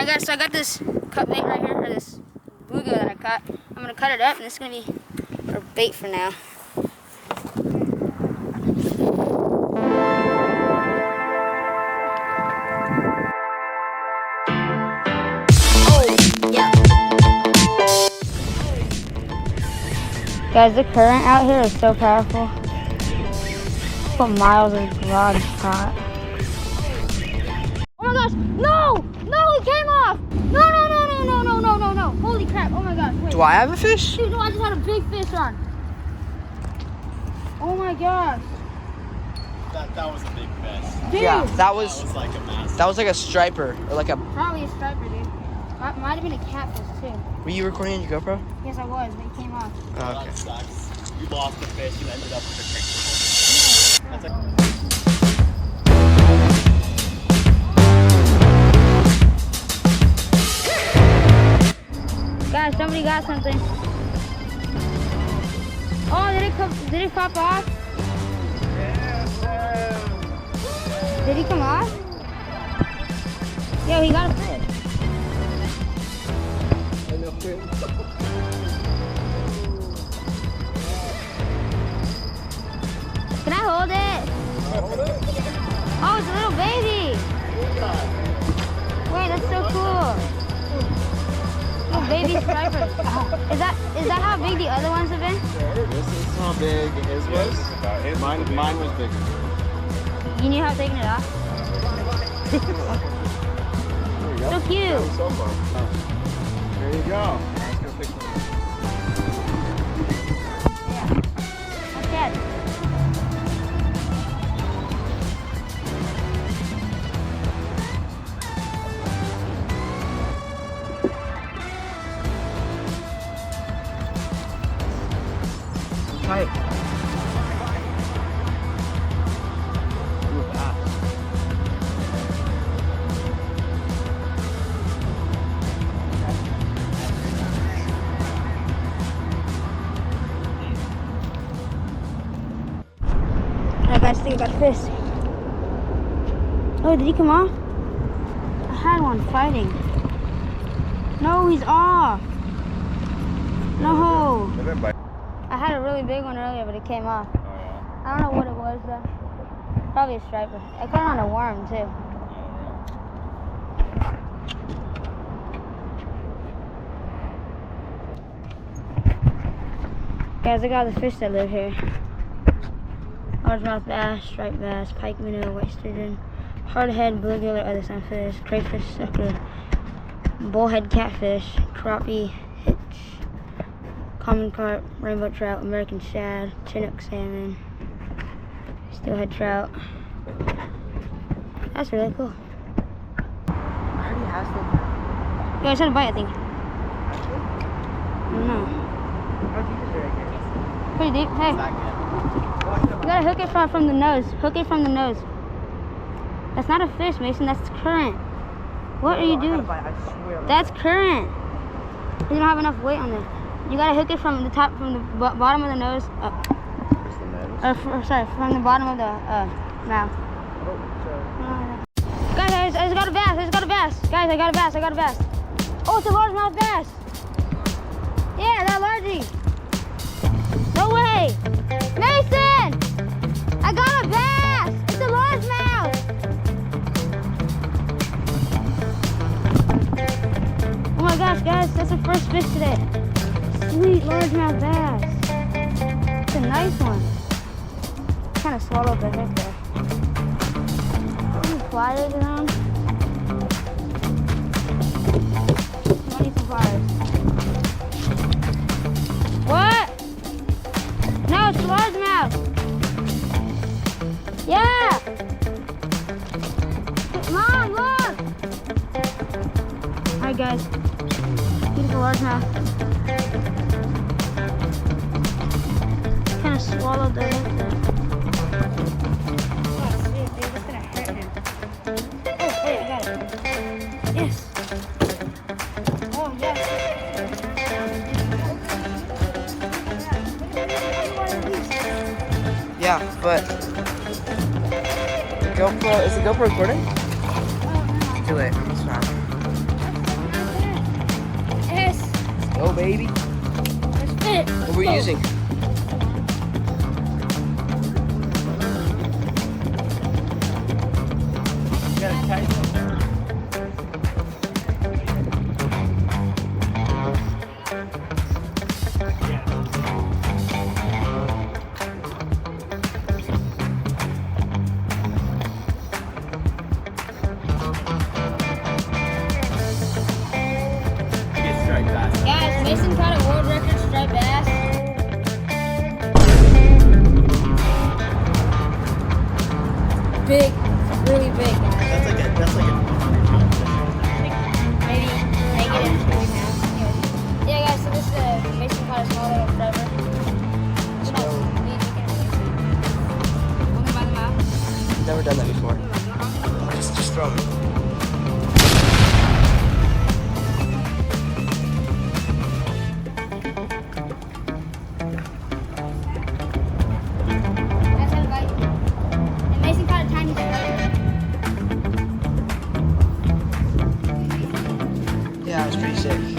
guys, so I got this cut bait right here, or this bluegill that I caught. I'm gonna cut it up, and it's gonna be our bait for now. Guys, the current out here is so powerful. What miles of rod caught. Oh my gosh! No! No, it came off! No, no, no, no, no, no, no, no, no. Holy crap, oh my gosh, wait. Do I have a fish? Dude, no, I just had a big fish on. Oh my gosh. That was a big fish. Dude. Yeah, that was like a mess. That was like a striper, or like a... Probably a striper, dude. Might have been a catfish too. Were you recording on your GoPro? Yes, I was, but it came off. Oh, okay. That sucks. You lost the fish, you ended up with a crank. That's a... Guys, somebody got something. Oh, did it pop off? Did he come off? Yo, he got a fish. Can I hold it? Oh, it's a little baby. Wait, that's so cool. Little baby striper. Is that how big the other ones have been? This is how big his was. Mine was bigger. You knew how taking it off? So cute. There you go. Let's go pick one. Yeah. Okay. Tight. Alright guys, think about fish. Oh, did he come off? I had one fighting. No, he's off. No. I had a really big one earlier, but it came off. I don't know what it was though. Probably a striper. I caught on a worm too. Guys, I got the fish that live here. Largemouth bass, striped bass, pike minnow, white sturgeon, hardhead, bluegill or other sunfish, crayfish, sucker, bullhead catfish, crappie, hitch, common carp, rainbow trout, American shad, chinook salmon, steelhead trout. That's really cool. I already have some. You guys had a bite, I think. I don't know. How deep is it right here? Pretty deep. Hey. You gotta hook it from the nose. Hook it from the nose. That's not a fish, Mason. That's current. What are you doing? That's current. You don't have enough weight on there. You gotta hook it from the top, from the bottom of the nose up. Sorry, from the bottom of the mouth. Guys, I just got a bass. I just got a bass. Guys, I got a bass. I got a bass. Oh, it's a largemouth bass. Yeah, that largie. No way. Mason! I got a bass! It's a largemouth! Oh my gosh, guys, that's the first fish today. Sweet largemouth bass. It's a nice one. Kind of swallowed the hook there. Any pliers around? I need some pliers. What? No, it's a largemouth. Yeah! Mom, look! Alright guys, beautiful largemouth. Kind of swallowed the hook there. Oh, sweet, dude, that's gonna hurt him. Oh, hey, I got it. Yes! Oh, yes! Yeah, but GoPro, is the GoPro recording? Oh, no. Too late. I'm sorry. baby. Let's fit. What were you using? You gotta catch it. Guys, Mason caught a world record striped bass. Big, really big, guys. That's like a 100-pound fish. Maybe negative 3.5. Yeah, guys, so this is Mason caught a small little striper. Let's go. Only by the mouth. Never done that before. Just throw them. Guys, have a bite. And Mason caught a tiny striper. Yeah, it was pretty sick.